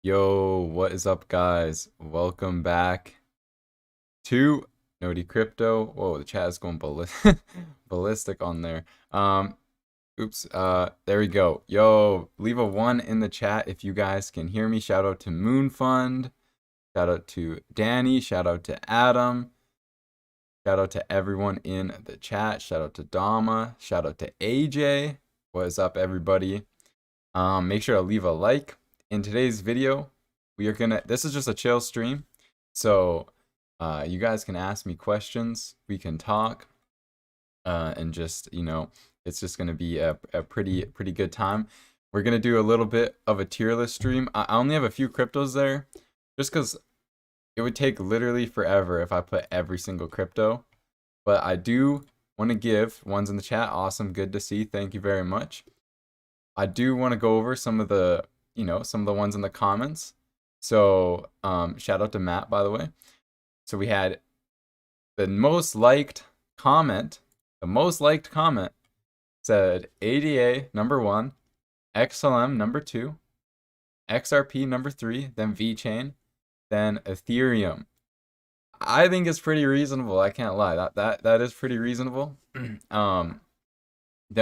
Yo, what is up, guys? Welcome back to Noti Crypto. Whoa, the chat is going ballistic on there. Oops, there we go. Yo, leave a 1 in the chat if you guys can hear me. Shout out to Moon Fund. Shout out to Danny. Shout out to Adam. Shout out to everyone in the chat. Shout out to Dama. Shout out to AJ. What is up, everybody? Make sure to leave a like. In today's video, this is just a chill stream. So, you guys can ask me questions. We can talk. And just, it's just gonna be a pretty good time. We're gonna do a little bit of a tier list stream. I only have a few cryptos there, just because it would take literally forever if I put every single crypto. But I do want to give ones in the chat. Awesome, good to see. Thank you very much. I do want to go over some of the ones in the comments. So, shout out to Matt, by the way. So we had the most liked comment. The most liked comment said ADA number 1, XLM number 2, XRP number 3, then VeChain, then Ethereum. I think it's pretty reasonable. I can't lie. That is pretty reasonable. Then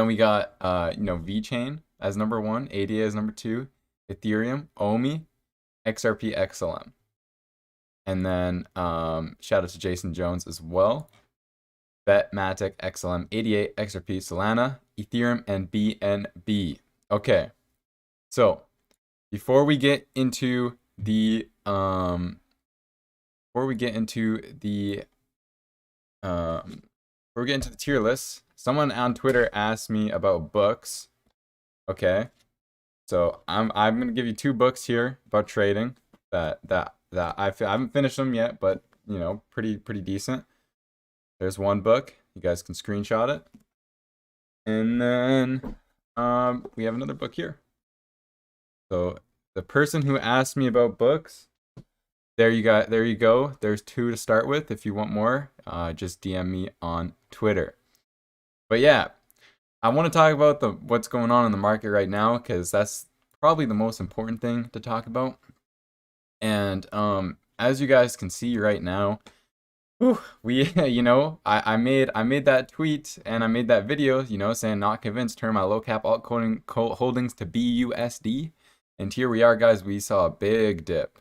we got VeChain as number 1, ADA as number 2, Ethereum, OMI, XRP, XLM. And then shout out to Jason Jones as well. Bet, Matic, XLM, ADA, XRP, Solana, Ethereum, and BNB. Okay. So before we get into the tier list, someone on Twitter asked me about books. Okay. So I'm gonna give you 2 books here about trading that I haven't finished them yet, but pretty decent. There's one book. You guys can screenshot it, and then we have another book here. So the person who asked me about books, there you go. There's 2 to start with. If you want more, just DM me on Twitter. But yeah. I want to talk about what's going on in the market right now, because that's probably the most important thing to talk about. And as you guys can see right now, we I made that tweet and I made that video, saying not convinced, turn my low cap altcoin holdings to BUSD. And here we are, guys. We saw a big dip.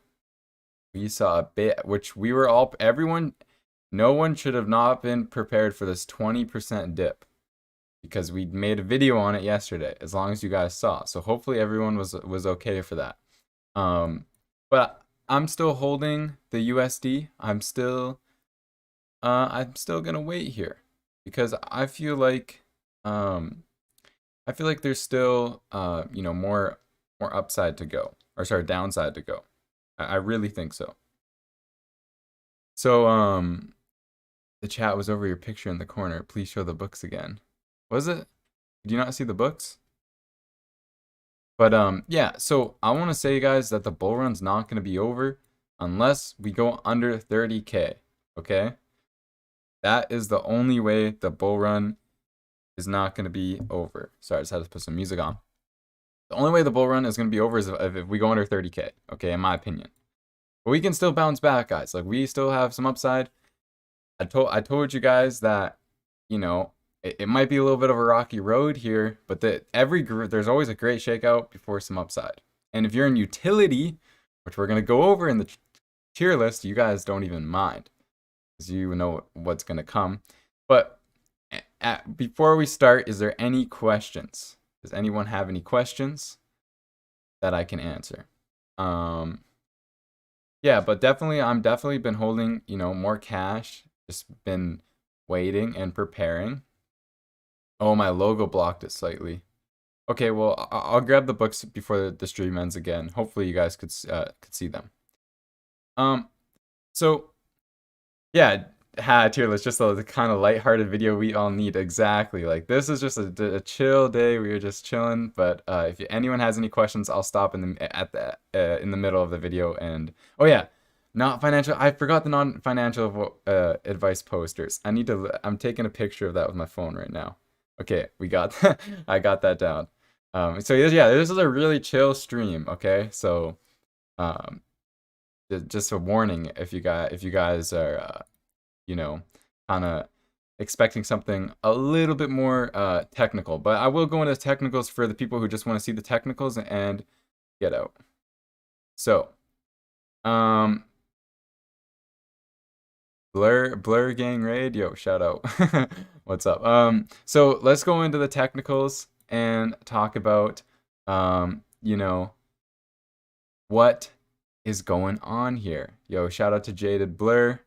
We saw a bit, which we were all, no one should have not been prepared for this 20% dip, because we made a video on it yesterday, as long as you guys saw. So hopefully everyone was okay for that. But I'm still holding the USD. I'm still gonna wait here, because I feel like there's still more upside to go, or sorry, downside to go. I really think so. So the chat was over your picture in the corner. Please show the books again. Was it? Did you not see the books? But yeah, so I want to say, guys, that the bull run's not going to be over unless we go under 30K, okay? That is the only way the bull run is not going to be over. Sorry, I just had to put some music on. The only way the bull run is going to be over is if we go under 30K, okay, in my opinion. But we can still bounce back, guys. Like, we still have some upside. I told you guys that, it might be a little bit of a rocky road here, but there's always a great shakeout before some upside. And if you're in utility, which we're going to go over in the tier list, you guys don't even mind, because you know what's going to come. But before we start, is there any questions? Does anyone have any questions that I can answer? Yeah, but I'm definitely been holding, more cash, just been waiting and preparing. Oh, my logo blocked it slightly. Okay, well, I'll grab the books before the stream ends again. Hopefully you guys could see them. So yeah, tier list, just the kind of lighthearted video we all need. Exactly. Like, this is just a chill day. We were just chilling. But if anyone has any questions, I'll stop in the middle of the video. And oh yeah, not financial. I forgot the non-financial advice posters. I'm taking a picture of that with my phone right now. Okay, I got that down. So yeah, this is a really chill stream. Okay, so Um, just a warning if you guys are you know, kind of expecting something a little bit more technical. But I will go into technicals for the people who just want to see the technicals and get out. So, um, Blur Gang Raid, yo, shout out. What's up? So let's go into the technicals and talk about, you know, what is going on here. Yo, shout out to Jaded Blur.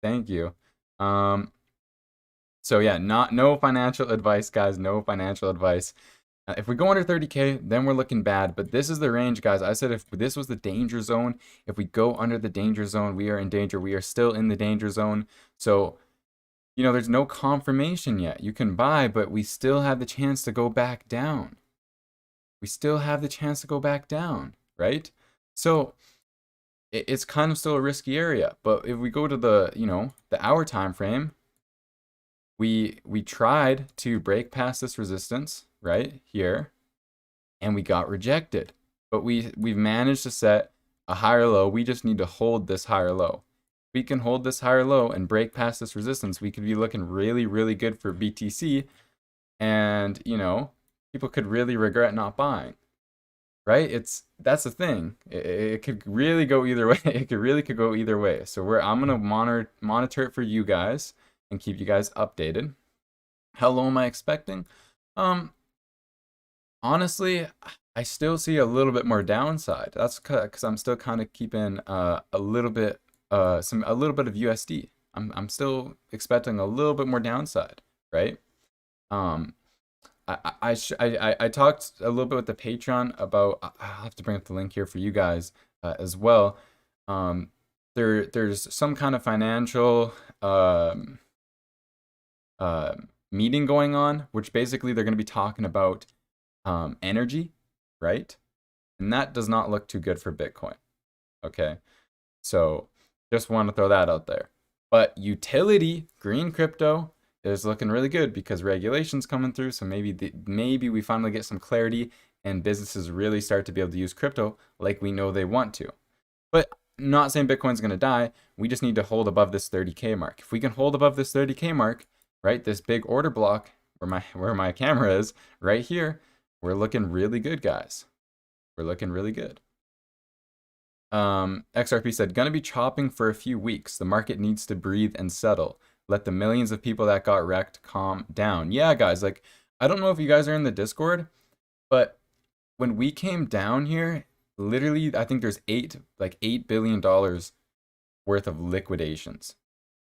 Thank you. So yeah, no financial advice, guys. No financial advice. If we go under 30K, then we're looking bad. But this is the range, guys. I said if this was the danger zone, if we go under the danger zone, we are in danger. We are still in the danger zone. So, there's no confirmation yet. You can buy, but we still have the chance to go back down. We still have the chance to go back down, right? So it's kind of still a risky area. But if we go to the, the hour time frame, we tried to break past this resistance right here, and we got rejected. But we've managed to set a higher low. We just need to hold this higher low. If we can hold this higher low and break past this resistance, we could be looking really, really good for BTC. And, people could really regret not buying. Right? That's the thing. It could really go either way. It could go either way. So I'm gonna monitor it for you guys and keep you guys updated. How low am I expecting? Honestly, I still see a little bit more downside. That's because I'm still kind of keeping a little bit of USD. I'm still expecting a little bit more downside, right? I talked a little bit with the Patreon about. I'll have to bring up the link here for you guys as well. There's some kind of financial meeting going on, which basically they're going to be talking about energy, right? And that does not look too good for Bitcoin. Okay, so just want to throw that out there. But utility, green crypto, is looking really good because regulation's coming through. So maybe we finally get some clarity and businesses really start to be able to use crypto like we know they want to. But not saying Bitcoin's going to die. We just need to hold above this 30K mark. If we can hold above this 30K mark, right, this big order block where my camera is right here, we're looking really good, guys. We're looking really good. XRP said, gonna be chopping for a few weeks. The market needs to breathe and settle. Let the millions of people that got wrecked calm down. Yeah, guys, like, I don't know if you guys are in the Discord, but when we came down here, literally, I think there's $8 billion worth of liquidations.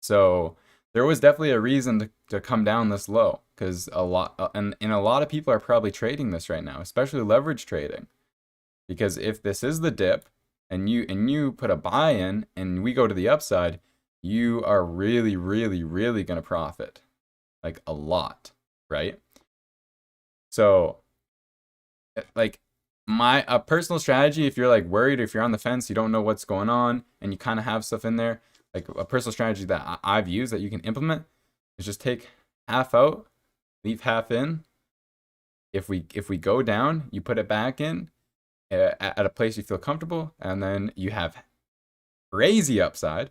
So there was definitely a reason to come down this low, because a lot of people are probably trading this right now, especially leverage trading. Because if this is the dip and you put a buy in and we go to the upside, you are really, really, really going to profit, like a lot, right? So like a personal strategy, if you're like worried, if you're on the fence, you don't know what's going on and you kind of have stuff in there, like a personal strategy that I've used that you can implement is just take half out, leave half in. If we go down, you put it back in at a place you feel comfortable, and then you have crazy upside,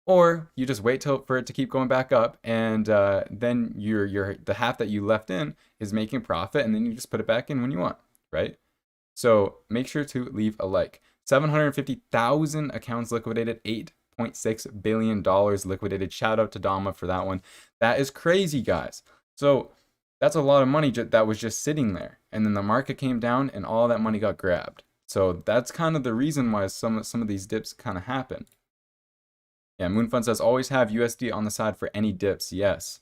or you just wait for it to keep going back up, and then the half that you left in is making profit, and then you just put it back in when you want, right? So make sure to leave a like. 750,000 accounts liquidated, $8.6 billion liquidated. Shout out to Dama for that one. That is crazy, guys. So that's a lot of money that was just sitting there. And then the market came down and all that money got grabbed. So that's kind of the reason why some of these dips kind of happen. Yeah, Moonfun says, always have USD on the side for any dips. Yes,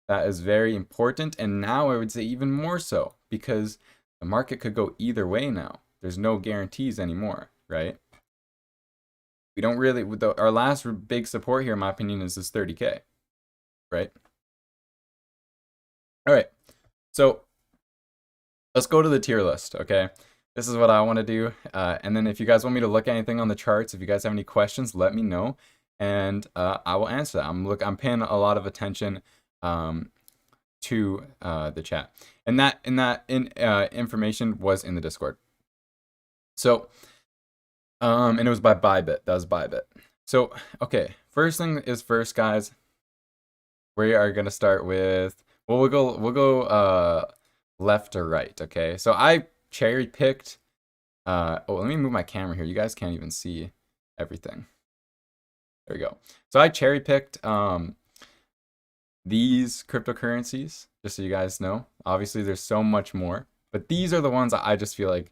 that is very important. And now I would say even more so, because the market could go either way now. There's no guarantees anymore, right? We don't really, our last big support here, in my opinion, is this 30K, right? All right, so let's go to the tier list, okay? This is what I want to do. And then if you guys want me to look at anything on the charts, if you guys have any questions, let me know. And I will answer that. I'm paying a lot of attention to the chat. And that information was in the Discord. So And it was by Bybit. That was Bybit. So, okay, first thing is first, guys. We are gonna start with, well, we'll go left to right, okay? So I cherry picked oh, let me move my camera here. You guys can't even see everything. There we go. So I cherry picked these cryptocurrencies, just so you guys know. Obviously, there's so much more, but these are the ones I just feel like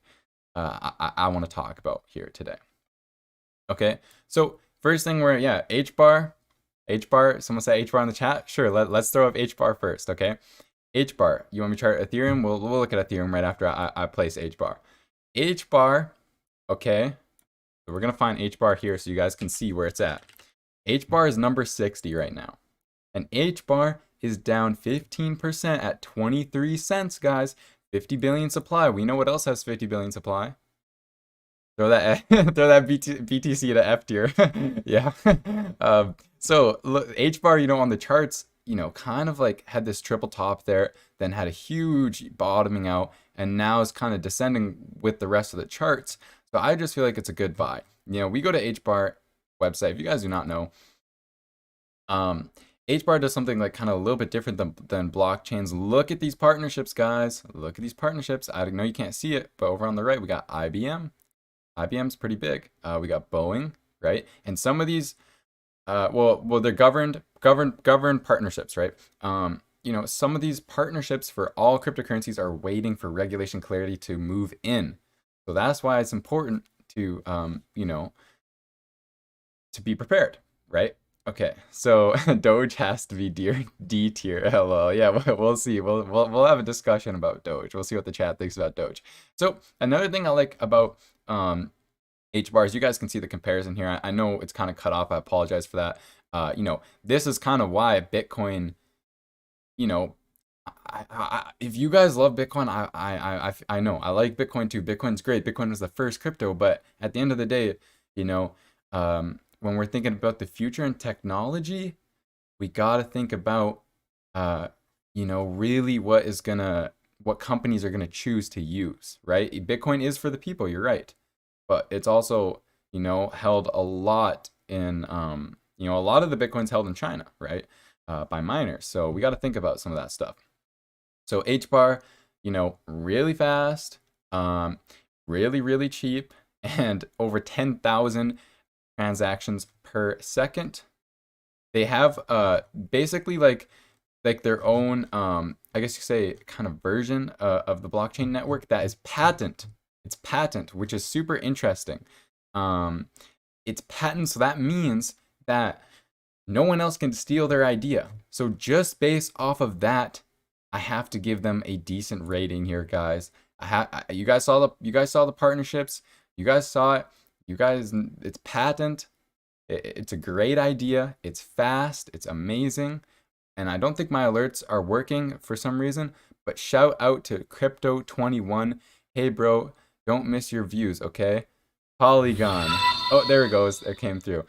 I want to talk about here today. Okay, so first thing yeah, H bar. Someone say H bar in the chat? Sure, let's throw up H bar first, okay? H bar, you want me to chart Ethereum? We'll look at Ethereum right after I place H bar. H bar, okay, so we're gonna find H bar here so you guys can see where it's at. H bar is number 60 right now. And H bar is down 15% at 23 cents, guys. 50 billion supply. We know what else has 50 billion supply. Throw that throw that BTC to F tier. Yeah. So look, H bar, on the charts, kind of like had this triple top there, then had a huge bottoming out, and now is kind of descending with the rest of the charts. So I just feel like it's a good buy. We go to H bar website. If you guys do not know, H bar does something like kind of a little bit different than blockchains. Look at these partnerships, guys. Look at these partnerships. I know you can't see it, but over on the right, we got IBM. IBM's pretty big. We got Boeing, right? And some of these, well, they're governed partnerships, right? Some of these partnerships for all cryptocurrencies are waiting for regulation clarity to move in. So that's why it's important to, to be prepared, right? Okay, so Doge has to be D tier. Hello, yeah, we'll see. We'll have a discussion about Doge. We'll see what the chat thinks about Doge. So another thing I like about H bars, you guys can see the comparison here. I know it's kind of cut off. I apologize for that. This is kind of why Bitcoin. If you guys love Bitcoin, I know I like Bitcoin too. Bitcoin's great. Bitcoin was the first crypto, but at the end of the day, when we're thinking about the future and technology, we got to think about, really what companies are gonna choose to use, right? Bitcoin is for the people, you're right, but it's also, held a lot in, a lot of the Bitcoin's held in China, right, by miners. So we got to think about some of that stuff. So H bar, really fast, really, really cheap, and over 10,000 transactions per second. They have basically like their own I guess you say kind of version of the blockchain network that is patent. It's patent, which is super interesting. It's patent, so that means that no one else can steal their idea. So just based off of that, I have to give them a decent rating here, guys. You guys saw the partnerships. You guys saw it. It's patent. It's a great idea. It's fast. It's amazing. And I don't think my alerts are working for some reason, but shout out to Crypto21. Hey, bro, don't miss your views, okay? Polygon. Oh, there it goes. It came through.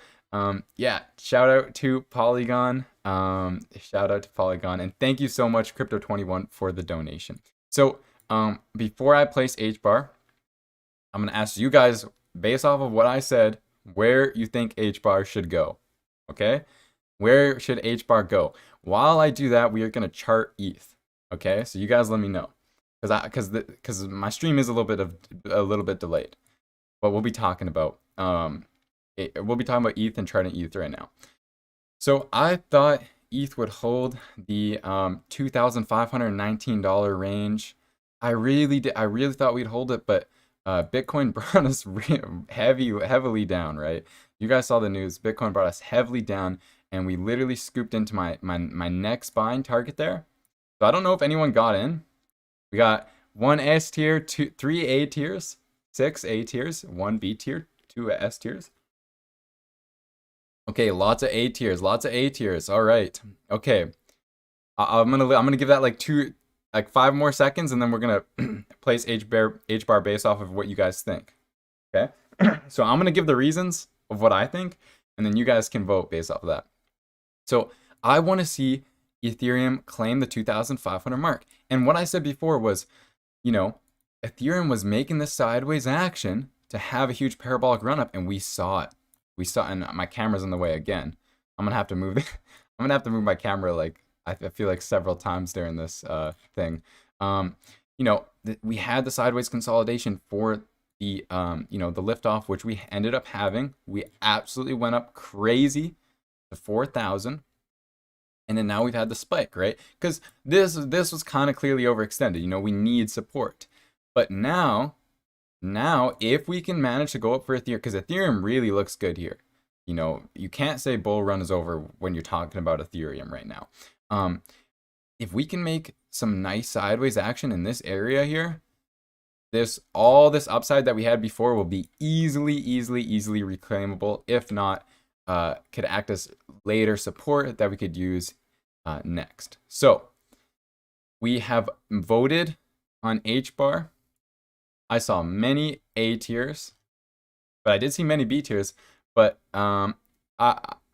Yeah, shout out to Polygon. Shout out to Polygon. And thank you so much, Crypto21, for the donation. So, before I place H bar, I'm going to ask you guys, based off of what I said, where you think H bar should go. Okay? Where should H bar go? While I do that, we are going to chart ETH. Okay? So you guys let me know. Because my stream is a little bit delayed. But we'll be talking about ETH and charting ETH right now. So I thought ETH would hold the $2,519 range. I really thought we'd hold it, but Bitcoin brought us heavily down, right? You guys saw the news. Bitcoin brought us heavily down, and we literally scooped into my next buying target there. So I don't know if anyone got in. We got 1 S tier, 3 A tiers, 6 A tiers, 1 B tier, 2 S tiers. Okay, lots of A tiers, All right. Okay. I'm gonna give that like 5 more seconds, and then we're gonna place H bar based off of what you guys think. Okay? So I'm gonna give the reasons of what I think, and then you guys can vote based off of that. So I want to see Ethereum claim the 2,500 mark. And what I said before was, Ethereum was making this sideways action to have a huge parabolic run up, and we saw it. We saw, and my camera's in the way again. I'm gonna have to move. I'm gonna have to move my camera like I feel like several times during this thing. You know, we had the sideways consolidation for the you know, the liftoff, which we ended up having. We absolutely went up crazy to 4,000. And then now we've had the spike, right? Because this was kind of clearly overextended. You know, we need support. But now if we can manage to go up for Ethereum, because Ethereum really looks good here. You know, you can't say bull run is over when you're talking about Ethereum right now. If we can make some nice sideways action in this area here, all this upside that we had before will be easily reclaimable. If not, could act as later support that we could use next. So we have voted on H bar. I saw many A tiers, but I did see many B tiers. But I'm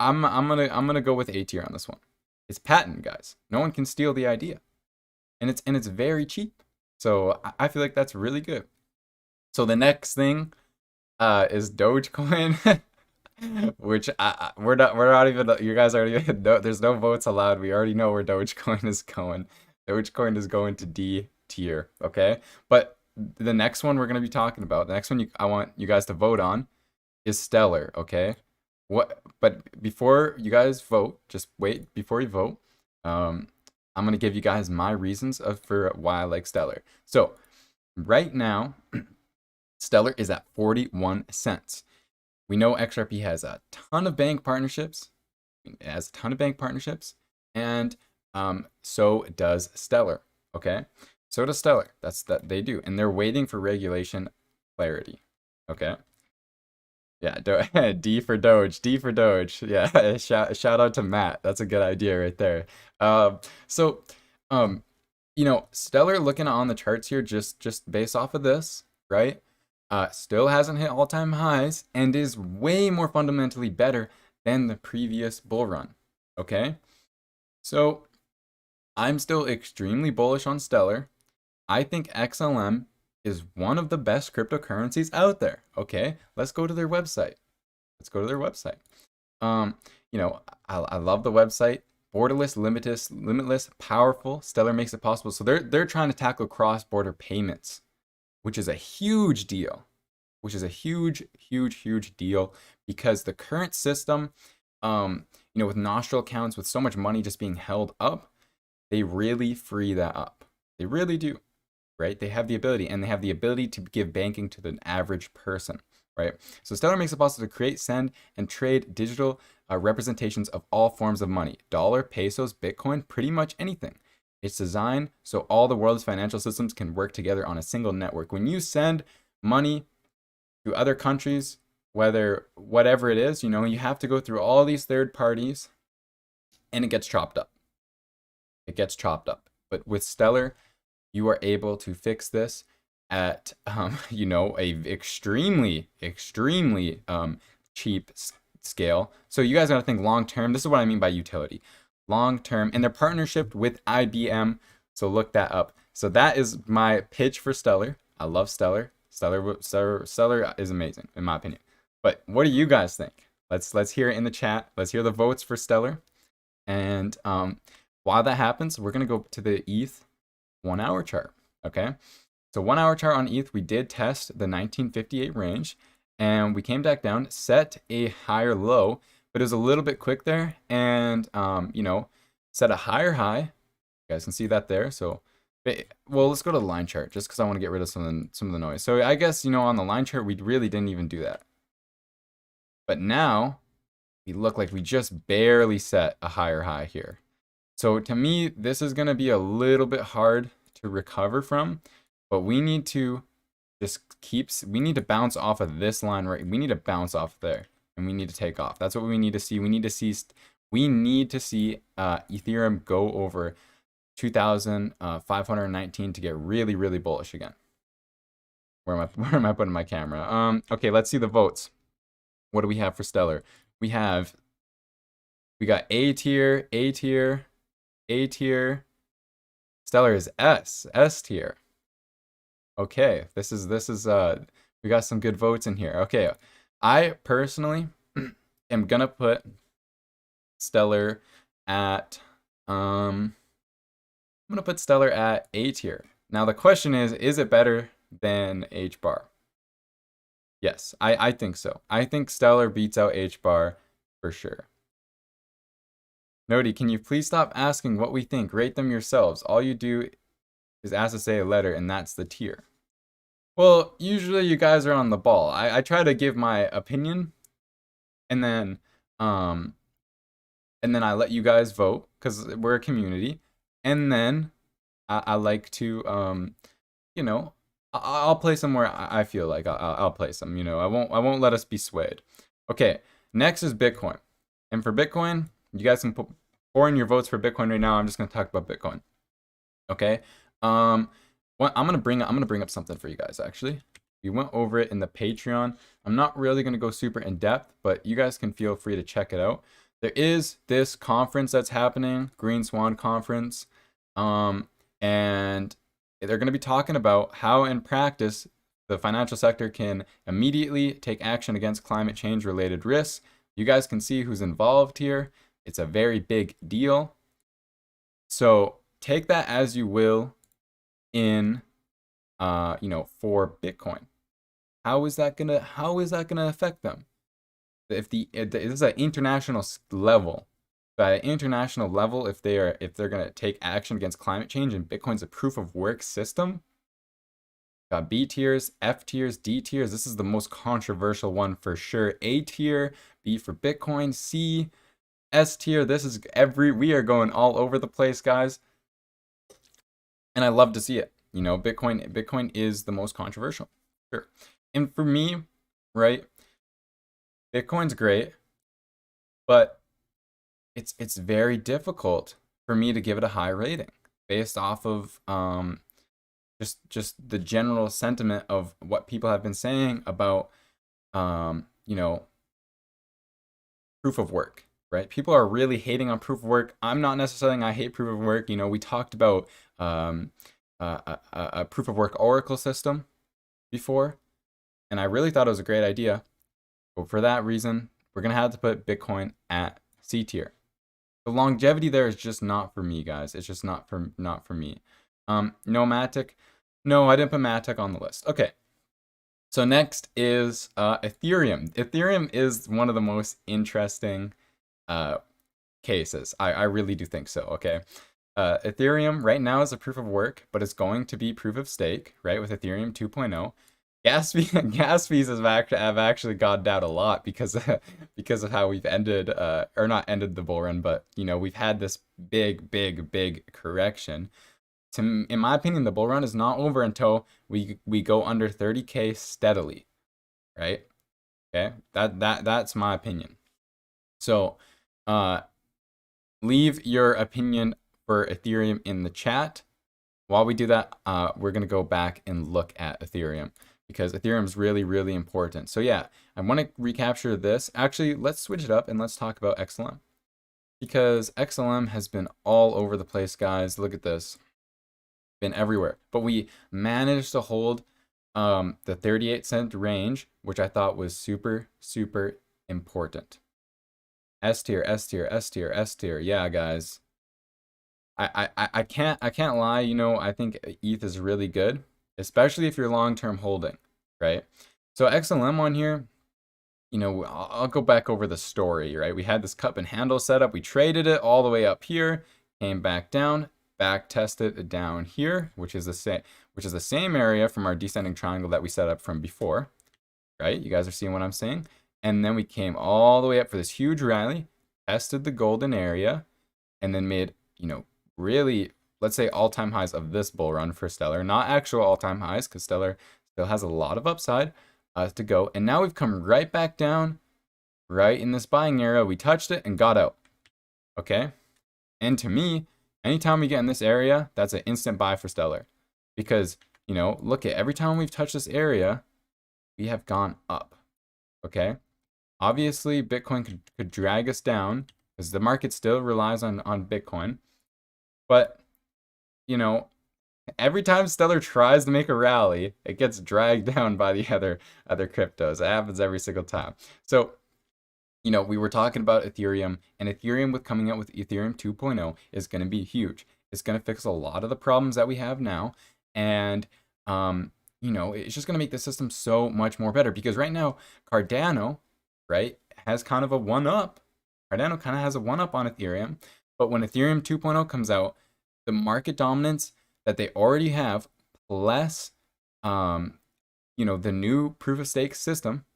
gonna go with A tier on this one. It's patent, guys. No one can steal the idea, and it's very cheap. So I feel like that's really good. So the next thing is Dogecoin. Which we're not even, you guys already no, there's no votes allowed. We already know where Dogecoin is going. Dogecoin is going to D tier, okay? But the next one we're going to be talking about, the next one I want you guys to vote on is Stellar, okay? But before you guys vote, just wait before you vote. I'm going to give you guys my reasons for why I like Stellar. So right now, Stellar is at 41 cents. We know XRP has a ton of bank partnerships. It has a ton of bank partnerships, and so does Stellar. Okay, so does Stellar. That's that they do, and they're waiting for regulation clarity. Okay. Yeah, D for Doge. D for Doge. Yeah, shout out to Matt. That's a good idea right there. So, you know, Stellar, looking on the charts here, just based off of this, right? Still hasn't hit all-time highs and is way more fundamentally better than the previous bull run. Okay, so I'm still extremely bullish on Stellar. I think XLM is one of the best cryptocurrencies out there. Okay, let's go to their website. Let's go to their website. You know, I love the website. Borderless, limitless, powerful. Stellar makes it possible. So they're trying to tackle cross-border payments, which is a huge deal. Which is a huge deal, because the current system, you know, with nostril accounts, with so much money just being held up, they really free that up. They really do, right? They have the ability, and they have the ability to give banking to the average person, right? So Stellar makes it possible to create, send, and trade digital representations of all forms of money: dollar, pesos, Bitcoin, pretty much anything. It's designed so all the world's financial systems can work together on a single network. When you send money to other countries, whatever it is, you know, you have to go through all these third parties, and it gets chopped up. It gets chopped up. But with Stellar, you are able to fix this at, you know, a extremely cheap scale. So you guys got to think long term. This is what I mean by utility. Long term, and they're partnership with IBM. So look that up. So that is my pitch for Stellar. I love Stellar. Stellar is amazing, in my opinion. But what do you guys think? Let's hear it in the chat. Let's hear the votes for Stellar. And while that happens, we're gonna go to the ETH 1 hour chart. Okay. So 1 hour chart on ETH, we did test the 1958 range, and we came back down, set a higher low, but it was a little bit quick there, and you know, set a higher high. You guys can see that there. So, well, let's go to the line chart, just because I want to get rid of some of the noise. So I guess, you know, on the line chart, we really didn't even do that. But now we look like we just barely set a higher high here. So to me, this is going to be a little bit hard to recover from, but we need to we need to bounce off of this line, right? We need to bounce off there, and we need to take off. That's what we need to see. We need to see Ethereum go over 2,519 to get really bullish again. Where am I putting my camera? Okay, let's see the votes. What do we have for Stellar? We got A tier, A tier, A tier. Stellar is S tier. Okay, this is We got some good votes in here. Okay, I personally am gonna put Stellar at I'm gonna put Stellar at A tier. Now the question is it better than H bar? Yes, I think so. I think Stellar beats out H bar for sure. Nodi, can you please stop asking what we think? Rate them yourselves. All you do is ask to say a letter, and that's the tier. Well, usually you guys are on the ball. I try to give my opinion, and then um I let you guys vote because we're a community, and then I like to you know, I'll play somewhere I feel like I'll play some. You know, I won't let us be swayed. Okay, next is Bitcoin, and for Bitcoin, you guys can pour in your votes for Bitcoin right now. I'm just gonna talk about Bitcoin. Okay, I'm gonna bring up something for you guys. Actually, we went over it in the Patreon. I'm not really gonna go super in depth, but you guys can feel free to check it out. There is this conference that's happening, Green Swan Conference, and they're going to be talking about how in practice the financial sector can immediately take action against climate change related risks. You guys can see who's involved here. It's a very big deal. So take that as you will in for Bitcoin. How is that gonna affect them? If this is an international level, at an international level, if they're gonna take action against climate change and Bitcoin's a proof of work system, got B tiers, F tiers, D tiers. This is the most controversial one for sure. A tier, B for Bitcoin, C, S tier. This is we are going all over the place, guys. And I love to see it. You know, Bitcoin is the most controversial. Sure. And for me, right, Bitcoin's great, but it's very difficult for me to give it a high rating based off of just the general sentiment of what people have been saying about proof of work, right? People are really hating on proof of work. I'm not necessarily saying I hate proof of work. You know, we talked about a proof of work Oracle system before, and I really thought it was a great idea. But for that reason, we're gonna have to put Bitcoin at C tier. The longevity there is just not for me, guys. It's just not for me. No Matic. No, I didn't put Matic on the list. Okay. So next is Ethereum. Ethereum is one of the most interesting cases. I really do think so. Okay. Ethereum right now is a proof of work, but it's going to be proof of stake, right? With Ethereum 2.0. Gas fees have actually gone down a lot because of how we've ended or not ended the bull run, but you know we've had this big correction. In my opinion, the bull run is not over until we go under 30K steadily, right? Okay, that's my opinion. So, leave your opinion for Ethereum in the chat. While we do that, we're gonna go back and look at Ethereum, because Ethereum is really important. So yeah, I want to recapture this. Actually, let's switch it up and let's talk about XLM, because XLM has been all over the place, guys. Look at this, been everywhere. But we managed to hold the 38-cent range, which I thought was super important. S tier, S tier, S tier, S tier. Yeah, guys. I can't lie. You know, I think ETH is really good, especially if you're long-term holding, right? So XLM on here, you know, I'll go back over the story, right? We had this cup and handle setup. We traded it all the way up here, came back down, back tested down here, which is the same area from our descending triangle that we set up from before, right? You guys are seeing what I'm saying? And then we came all the way up for this huge rally, tested the golden area, and then made, you know, really, let's say, all-time highs of this bull run for Stellar. Not actual all-time highs, because Stellar still has a lot of upside to go. And now we've come right back down, right in this buying area. We touched it and got out. Okay? And to me, anytime we get in this area, that's an instant buy for Stellar. Because, you know, look at every time we've touched this area, we have gone up. Okay? Obviously, Bitcoin could drag us down, because the market still relies on Bitcoin. But, you know, every time Stellar tries to make a rally, it gets dragged down by the other cryptos. It happens every single time. So, you know, we were talking about Ethereum, and Ethereum with coming out with Ethereum 2.0 is going to be huge. It's going to fix a lot of the problems that we have now, and you know, it's just going to make the system so much more better because right now Cardano, right, has kind of a one up. Cardano kind of has a one up on Ethereum, but when Ethereum 2.0 comes out, the market dominance that they already have, plus, you know, the new proof of stake system,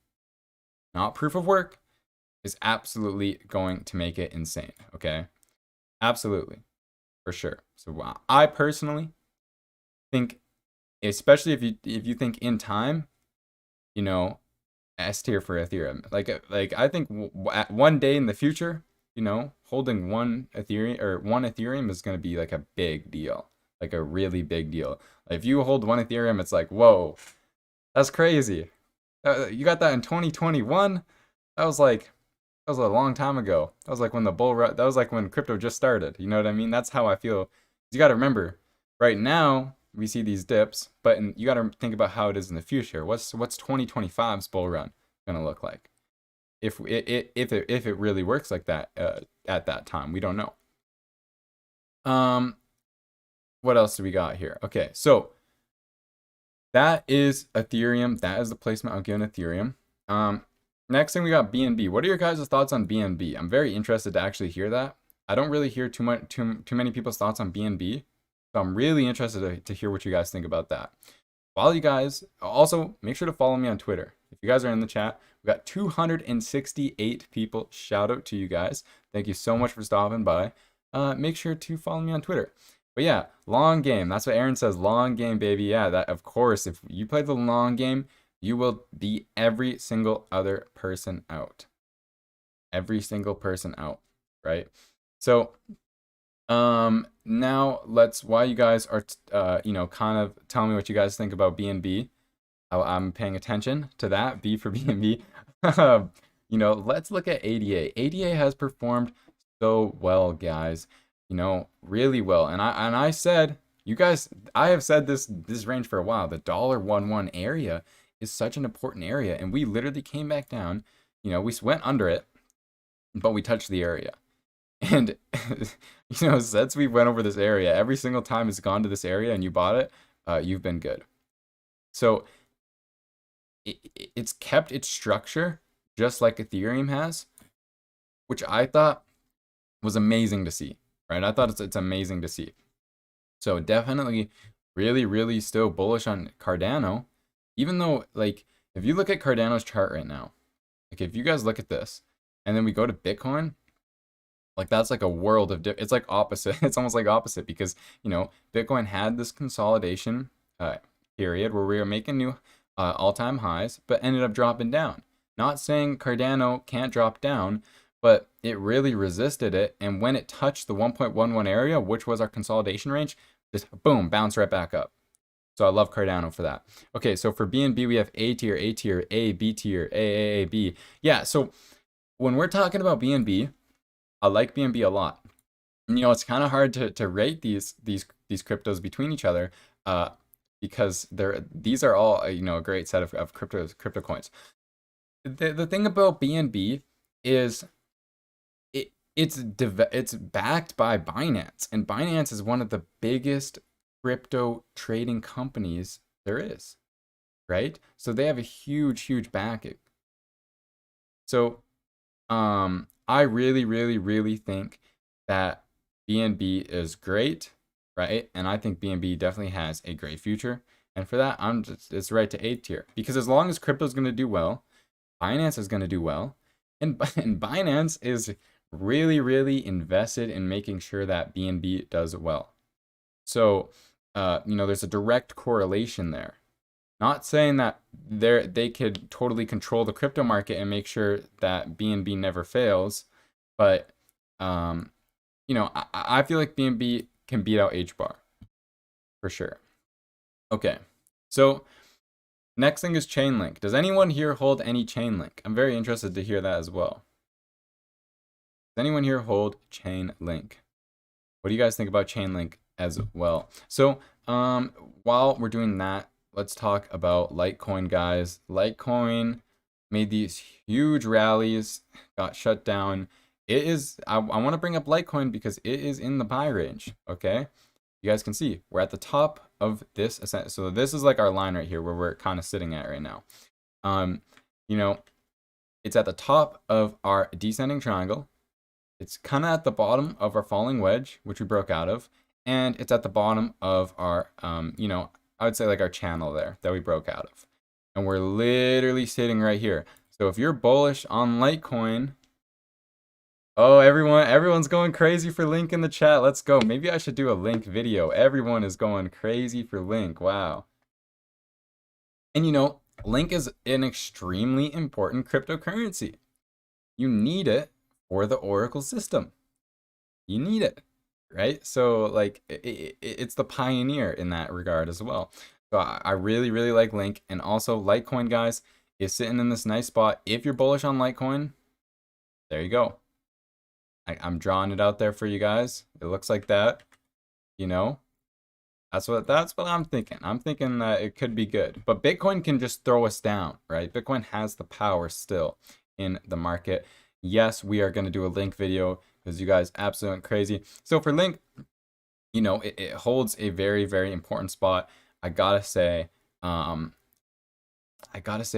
not proof of work, is absolutely going to make it insane. Okay, absolutely, for sure. So I personally think, especially if you think in time, you know, S tier for Ethereum. Like I think at one day in the future, you know, holding one Ethereum is going to be like a big deal, like a really big deal. If you hold one Ethereum, it's like, whoa, that's crazy. You got that in 2021. That was like that was a long time ago. That was like when the bull run. That was like when crypto just started. You know what I mean? That's how I feel. You got to remember, right now we see these dips, but you got to think about how it is in the future. What's 2025's bull run gonna look like? If it really works like that at that time, we don't know. What else do we got here? Okay, so that is Ethereum. That is the placement I'm giving Ethereum. Next thing we got BNB. What are your guys' thoughts on BNB? I'm very interested to actually hear that. I don't really hear too many people's thoughts on BNB, so I'm really interested to hear what you guys think about that. While you guys also make sure to follow me on Twitter. If you guys are in the chat, we got 268 people. Shout out to you guys. Thank you so much for stopping by. Make sure to follow me on Twitter. But yeah, long game. That's what Aaron says. Long game, baby. Yeah, that of course. If you play the long game, you will beat every single other person out. Every single person out, right? So, now while you guys are, you know, kind of telling me what you guys think about BNB, I'm paying attention to that. B for BNB. You know, let's look at ADA. ADA has performed so well, guys. You know, really well. And I said, you guys, I have said this range for a while. The $1.11 area is such an important area, and we literally came back down. You know, we went under it, but we touched the area. And you know, since we went over this area, every single time it's gone to this area and you bought it, you've been good. So it's kept its structure just like Ethereum has, which I thought was amazing to see, right? I thought it's amazing to see. So definitely really still bullish on Cardano, even though, like, if you look at Cardano's chart right now, like if you guys look at this and then we go to Bitcoin, like that's like a world of it's like opposite. It's almost like opposite because, you know, Bitcoin had this consolidation period where we were making new all-time highs, but ended up dropping down. Not saying Cardano can't drop down, but it really resisted it. And when it touched the 1.11 area, which was our consolidation range, just boom, bounce right back up. So I love Cardano for that. Okay, so for BNB, we have A tier, A, B tier, A, B. Yeah, so when we're talking about BNB, I like BNB a lot. And, you know, it's kind of hard to rate these cryptos between each other because these are all, you know, a great set of crypto coins. The thing about BNB is it's backed by Binance, and Binance is one of the biggest crypto trading companies there is, right? So they have a huge backing. So I really think that BNB is great, right? And I think BNB definitely has a great future. And for that, it's right to A tier, because as long as crypto is going to do well, Binance is going to do well, and Binance is really invested in making sure that BNB does well. So, you know, there's a direct correlation there. Not saying that they could totally control the crypto market and make sure that BNB never fails, but you know, I feel like BNB can beat out HBAR for sure. Okay, so next thing is Chainlink. Does anyone here hold any Chainlink? I'm very interested to hear that as well. Does anyone here hold Chainlink? What do you guys think about Chainlink as well? So while we're doing that, let's talk about Litecoin, guys. Litecoin made these huge rallies, got shut down. It is, I want to bring up Litecoin because it is in the buy range, okay? You guys can see we're at the top of this ascent. So this is like our line right here where we're kind of sitting at right now. You know, it's at the top of our descending triangle. It's kind of at the bottom of our falling wedge, which we broke out of, and it's at the bottom of our, you know, I would say like our channel there that we broke out of. And we're literally sitting right here. So if you're bullish on Litecoin, oh, everyone's going crazy for Link in the chat. Let's go. Maybe I should do a Link video. Everyone is going crazy for Link. Wow. And you know, Link is an extremely important cryptocurrency. You need it for the Oracle system. You need it, right? So like it's the pioneer in that regard as well. So I really, really like Link. And also Litecoin, guys, is sitting in this nice spot. If you're bullish on Litecoin, there you go. I'm drawing it out there for you guys. It looks like that, you know. That's what I'm thinking. I'm thinking that it could be good. But Bitcoin can just throw us down, right? Bitcoin has the power still in the market. Yes, we are going to do a Link video because you guys absolutely crazy. So for Link, you know, it holds a very, very important spot. I gotta say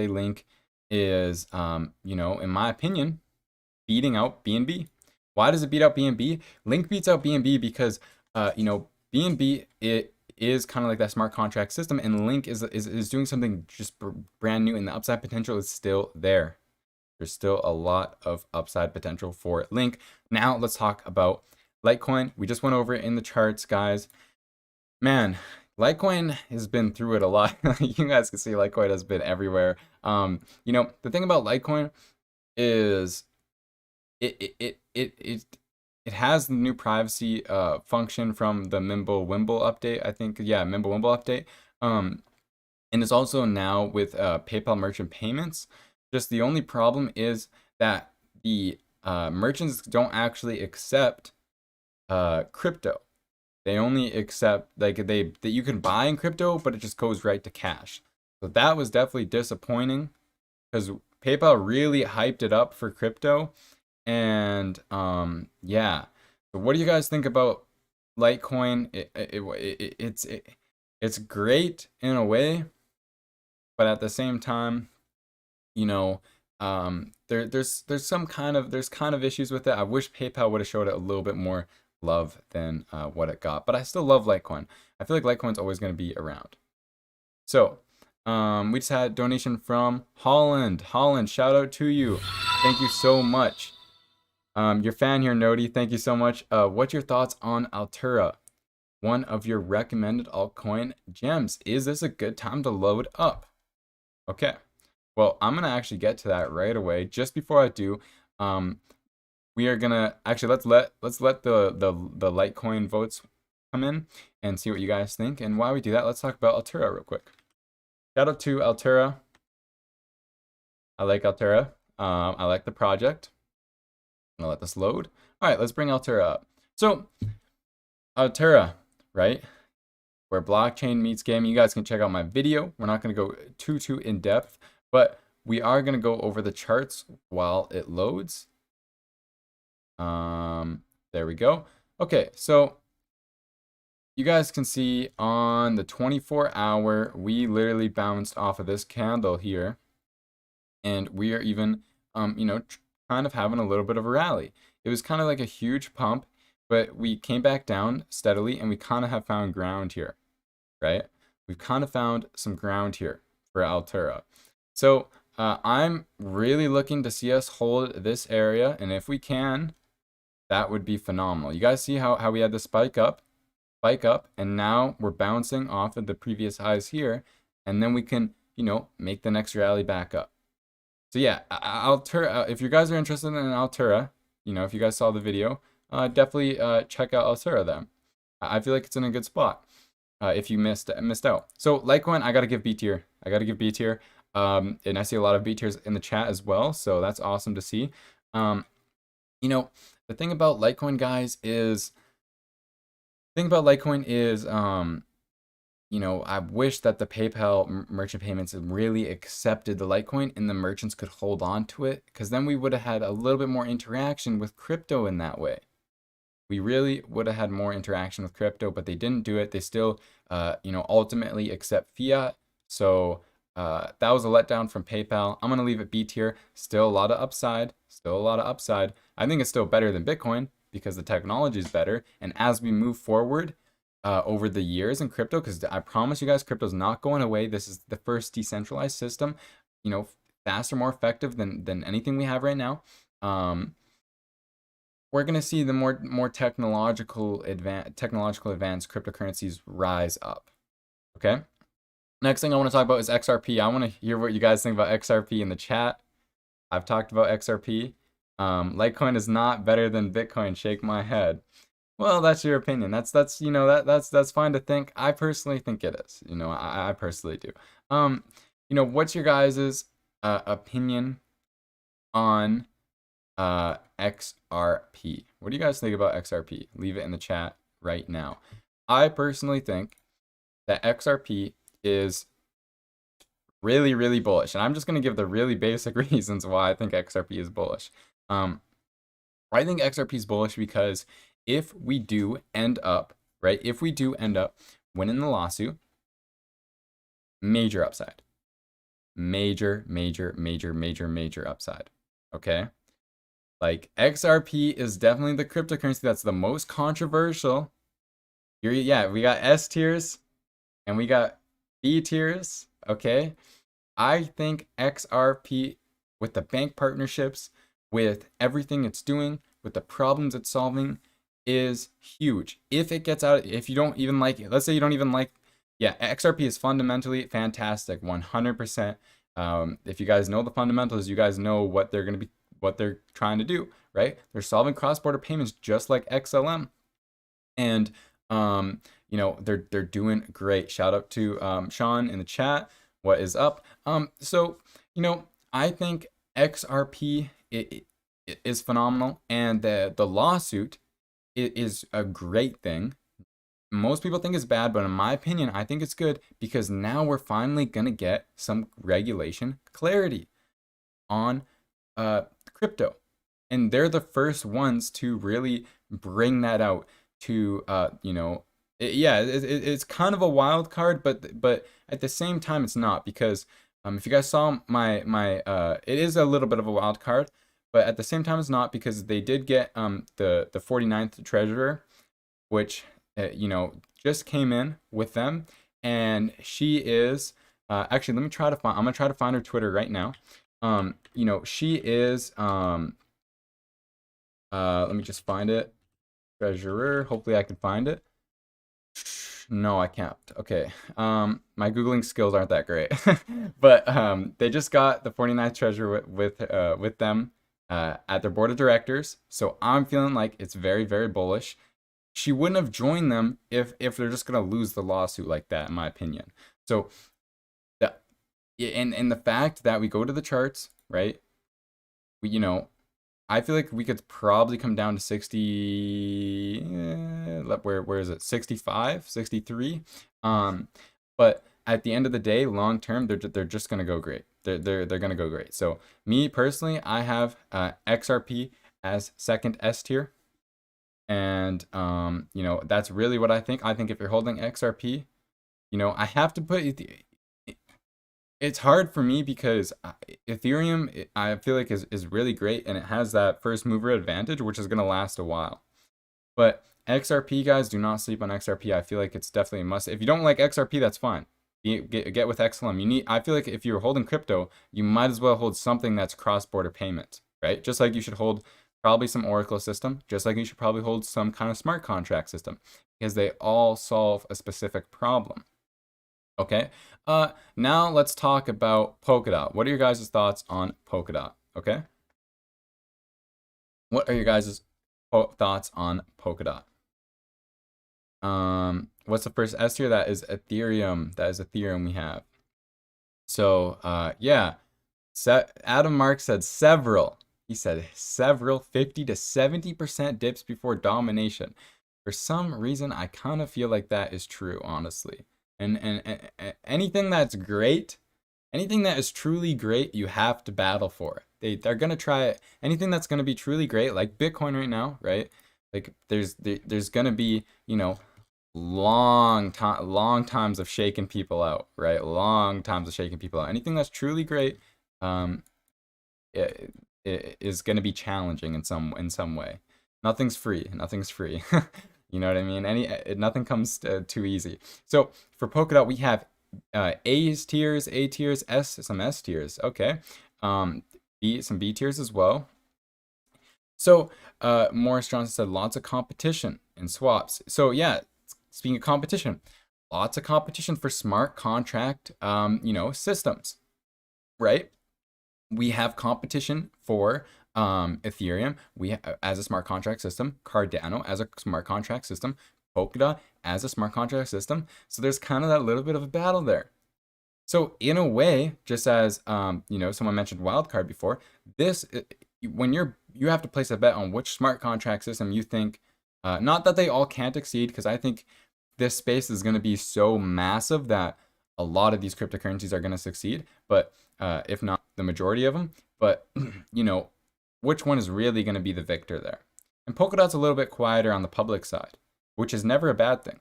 Link is, you know, in my opinion, beating out BNB. Why does it beat out BNB? Link beats out BNB because, you know, BNB, it is kind of like that smart contract system, and Link is doing something just brand new, and the upside potential is still there. There's still a lot of upside potential for Link. Now let's talk about Litecoin. We just went over it in the charts, guys. Man, Litecoin has been through it a lot. You guys can see Litecoin has been everywhere. You know, the thing about Litecoin is it has the new privacy function from the Mimblewimble update, I think. Yeah, Mimblewimble update. And it's also now with PayPal merchant payments. Just the only problem is that the merchants don't actually accept crypto. They only accept like that you can buy in crypto, but it just goes right to cash. So that was definitely disappointing because PayPal really hyped it up for crypto. And yeah. So what do you guys think about Litecoin? It's great in a way, but at the same time, you know, there's kind of issues with it. I wish PayPal would have showed it a little bit more love than what it got, but I still love Litecoin. I feel like Litecoin's always going to be around. So we just had a donation from Holland. Shout out to you. Thank you so much. Your fan here, Nodi. Thank you so much. What's your thoughts on Altura? One of your recommended altcoin gems. Is this a good time to load up? Okay. Well, I'm gonna actually get to that right away. Just before I do, we are gonna actually let's let the Litecoin votes come in and see what you guys think. And while we do that, let's talk about Altura real quick. Shout out to Altura. I like Altura. I like the project. I'm gonna let this load. All right, let's bring Altura up. So Altura, right? Where blockchain meets gaming. You guys can check out my video. We're not gonna go too in depth, but we are gonna go over the charts while it loads. There we go. Okay, so you guys can see on the 24-hour, we literally bounced off of this candle here, and we are even, you know, kind of having a little bit of a rally. It was kind of like a huge pump, but we came back down steadily, and we kind of have found ground here, right? We've kind of found some ground here for Altura. So I'm really looking to see us hold this area, and if we can, that would be phenomenal. You guys see how we had the spike up, and now we're bouncing off of the previous highs here, and then we can, you know, make the next rally back up. So yeah, Altura, if you guys are interested in Altura, you know, if you guys saw the video, definitely check out Altura then. I feel like it's in a good spot if you missed out. So Litecoin, I gotta give B tier. And I see a lot of B tiers in the chat as well, so that's awesome to see. You know, the thing about Litecoin, guys, is I wish that the PayPal merchant payments really accepted the Litecoin and the merchants could hold on to it, because then we would have had a little bit more interaction with crypto in that way. We really would have had more interaction with crypto, but they didn't do it. They still, ultimately accept fiat. So that was a letdown from PayPal. I'm gonna leave it B tier. Still a lot of upside. Still a lot of upside. I think it's still better than Bitcoin because the technology is better. And as we move forward over the years in crypto, because I promise you guys, crypto's not going away. This is the first decentralized system. Faster, more effective than anything we have right now. We're going to see the more technological advanced cryptocurrencies rise up. Okay. Next thing I want to talk about is XRP. I want to hear what you guys think about XRP in the chat. I've talked about XRP. Litecoin is not better than Bitcoin. Shake my head. Well, that's your opinion. That's fine to think. I personally think it is. I personally do. What's your guys' opinion on XRP? What do you guys think about XRP? Leave it in the chat right now. I personally think that XRP is really, really bullish. And I'm just going to give the really basic reasons why I think XRP is bullish. I think XRP is bullish because if we do end up winning the lawsuit, major upside. Major upside. Okay? Like, XRP is definitely the cryptocurrency that's the most controversial. Yeah, we got S tiers and we got B tiers. Okay? I think XRP, with the bank partnerships, with everything it's doing, with the problems it's solving, is huge. If it gets out, if you don't even like it, let's say you don't even like, yeah, XRP is fundamentally fantastic, 100%. If you guys know the fundamentals, you guys know what they're trying to do, right? They're solving cross-border payments just like XLM, and they're doing great. Shout out to Sean in the chat. What is up? So I think XRP is phenomenal, and the lawsuit is a great thing. Most people think it's bad, but in my opinion, I think it's good because now we're finally gonna get some regulation clarity on crypto, and they're the first ones to really bring that out to it's kind of a wild card, but at the same time it's not, because if you guys saw my it is a little bit of a wild card, but at the same time it's not, because they did get the 49th treasurer, which just came in with them, and she is actually, I'm gonna try to find her Twitter right now. She is let me just find it. Treasurer, hopefully I can find it. No, I can't. Okay. My Googling skills aren't that great. But they just got the 49th treasurer with them at their board of directors. So I'm feeling like it's very, very bullish. She wouldn't have joined them if they're just gonna lose the lawsuit like that, in my opinion. So and the fact that we go to the charts, right? I feel like we could probably come down to 60, where is it? 65, 63. But at the end of the day, long term, they're just gonna go great. They're gonna go great. So me personally, I have XRP as second S tier, and that's really what I think. I think if you're holding XRP, I have to put it. It's hard for me because Ethereum, I feel like is really great, and it has that first mover advantage, which is going to last a while. But XRP, guys, do not sleep on XRP. I feel like it's definitely a must. If you don't like XRP, that's fine. Get with XLM. I feel like if you're holding crypto, you might as well hold something that's cross-border payments, right? Just like you should hold probably some Oracle system, just like you should probably hold some kind of smart contract system, because they all solve a specific problem. Okay, now let's talk about Polkadot. What are your guys' thoughts on Polkadot? Okay, what are your guys' thoughts on Polkadot? What's the first S tier? That is Ethereum. That is Ethereum we have. So, yeah, Adam Mark said several. He said several 50 to 70% dips before domination. For some reason, I kind of feel like that is true, honestly. And anything that's great, anything that is truly great, you have to battle for it. They're gonna try it. Anything that's gonna be truly great, like Bitcoin right now, right? Like there's gonna be, you know, long times of shaking people out, right? Long times of shaking people out. Anything that's truly great, um, it is gonna be challenging in some way. Nothing's free. Nothing's free. You know what I mean? Nothing comes too easy. So for Polkadot, we have A tiers, some S tiers. Okay. Some B tiers as well. So Morris Johnson said lots of competition in swaps. So yeah, speaking of competition, lots of competition for smart contract, you know, systems, right? We have competition for Ethereum as a smart contract system, Cardano as a smart contract system, Polkadot as a smart contract system. So there's kind of that little bit of a battle there. So in a way, just as you know, someone mentioned wildcard before, when you have to place a bet on which smart contract system you think, not that they all can't exceed, because I think this space is going to be so massive that a lot of these cryptocurrencies are going to succeed, but if not the majority of them. But you know, which one is really going to be the victor there? And Polkadot's a little bit quieter on the public side, which is never a bad thing.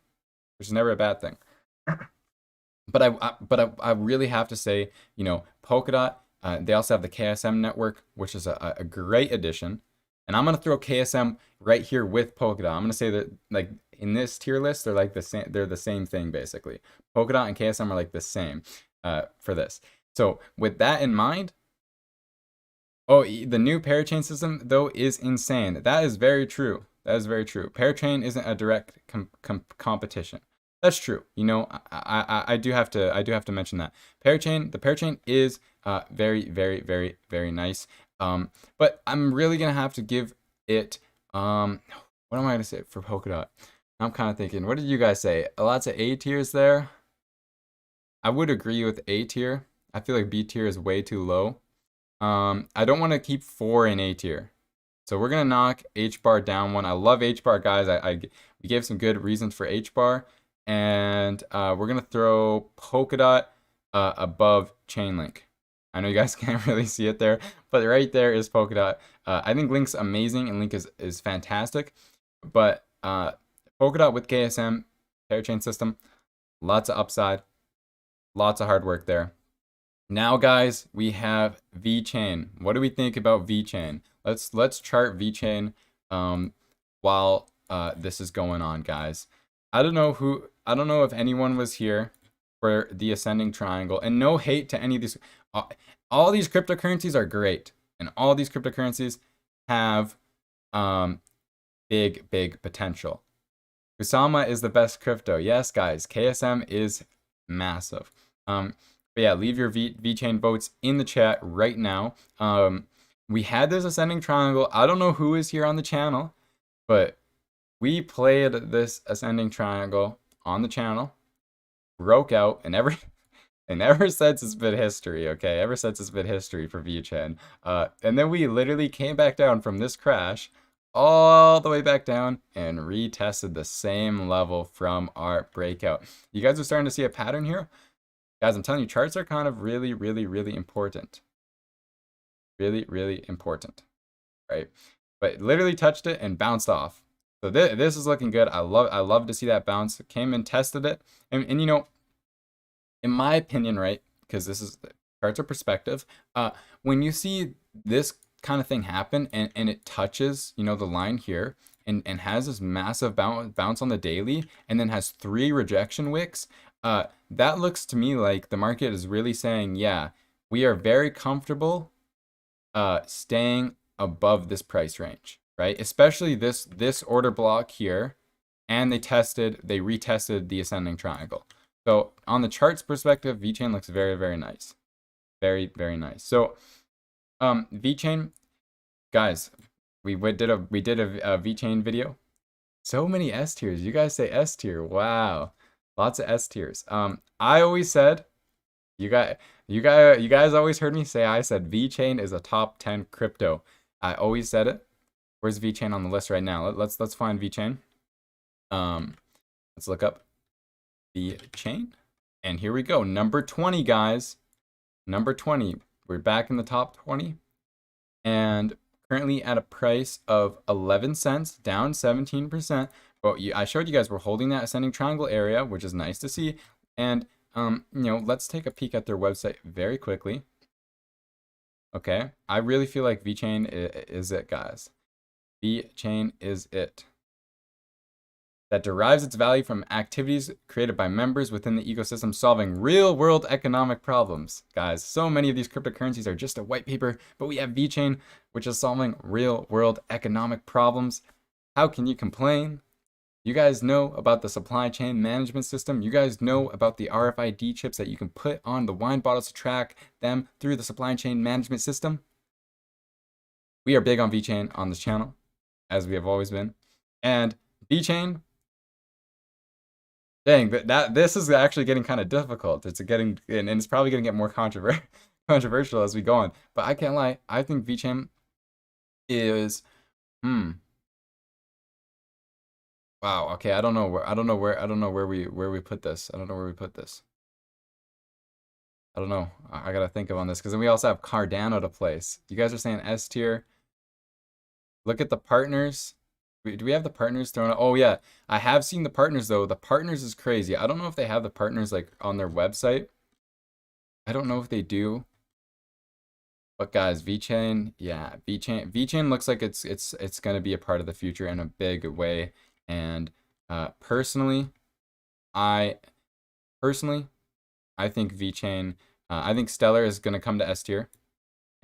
Which is never a bad thing. But I really have to say, you know, Polkadot. They also have the KSM network, which is a great addition. And I'm gonna throw KSM right here with Polkadot. I'm gonna say that like in this tier list, they're like the same. They're the same thing basically. Polkadot and KSM are like the same for this. So with that in mind, oh, the new parachain system though is insane. That is very true. That is very true. Parachain isn't a direct competition. That's true. You know, I do have to mention that the parachain is very nice. But I'm really gonna have to give it what am I gonna say for Polkadot? I'm kind of thinking, what did you guys say? Lots of A tiers there. I would agree with A tier. I feel like B tier is way too low. I don't want to keep 4 in A tier. So we're gonna knock H bar down one. I love H bar, guys. We gave some good reasons for H bar. And we're going to throw Polkadot above Chainlink. I know you guys can't really see it there, but right there is Polkadot. I think Link's amazing and Link is fantastic. But Polkadot with KSM, parachain system, lots of upside, lots of hard work there. Now, guys, we have VeChain. What do we think about VeChain? Let's chart VeChain while this is going on, guys. I don't know if anyone was here for the ascending triangle, and no hate to any of these. All these cryptocurrencies are great, and all these cryptocurrencies have big potential. Kusama is the best crypto. Yes, guys, KSM is massive. But yeah, leave your VeChain votes in the chat right now. We had this ascending triangle. I don't know who is here on the channel, but we played this ascending triangle on the channel, broke out, and ever since it's been history, okay? Ever since it's been history for VeChain. And then we literally came back down from this crash all the way back down and retested the same level from our breakout. You guys are starting to see a pattern here? Guys, I'm telling you, charts are kind of really important. Really important, right? But literally touched it and bounced off. So this is looking good. I love to see that bounce. Came and tested it, and you know, in my opinion, right? Because this is charts of perspective. When you see this kind of thing happen and it touches, you know, the line here and has this massive bounce on the daily, and then has 3 rejection wicks. That looks to me like the market is really saying, yeah, we are very comfortable staying above this price range. Right? Especially this order block here, and they retested the ascending triangle. So on the charts perspective, VeChain looks very nice. Very nice. So VeChain, guys, we did a VeChain video. So many S tiers. You guys say S tier. Wow. Lots of S tiers. I always said, you guys always heard me say, I said VeChain is a top 10 crypto. I always said it. Where's VeChain on the list right now? Let's find VeChain. Let's look up VeChain. And here we go. Number 20, guys. Number 20. We're back in the top 20. And currently at a price of 11 cents, down 17%. But I showed you guys we're holding that ascending triangle area, which is nice to see. And, let's take a peek at their website very quickly. Okay. I really feel like VeChain is it, guys. VeChain is it. That derives its value from activities created by members within the ecosystem solving real-world economic problems. Guys, so many of these cryptocurrencies are just a white paper, but we have VeChain, which is solving real-world economic problems. How can you complain? You guys know about the supply chain management system. You guys know about the RFID chips that you can put on the wine bottles to track them through the supply chain management system. We are big on VeChain on this channel, as we have always been. And VeChain, dang, this is actually getting kind of difficult. It's probably going to get more controversial as we go on. But I can't lie, I think VeChain is, wow. Okay, I don't know where we put this. I don't know where we put this. I don't know. I gotta think of on this because then we also have Cardano to place. You guys are saying S tier. Look at the partners. Do we have the partners thrown out? Oh yeah, I have seen the partners though. The partners is crazy. I don't know if they have the partners like on their website. I don't know if they do. But guys, VeChain, yeah, VeChain looks like it's gonna be a part of the future in a big way. And personally, I think VeChain, I think Stellar is gonna come to S tier,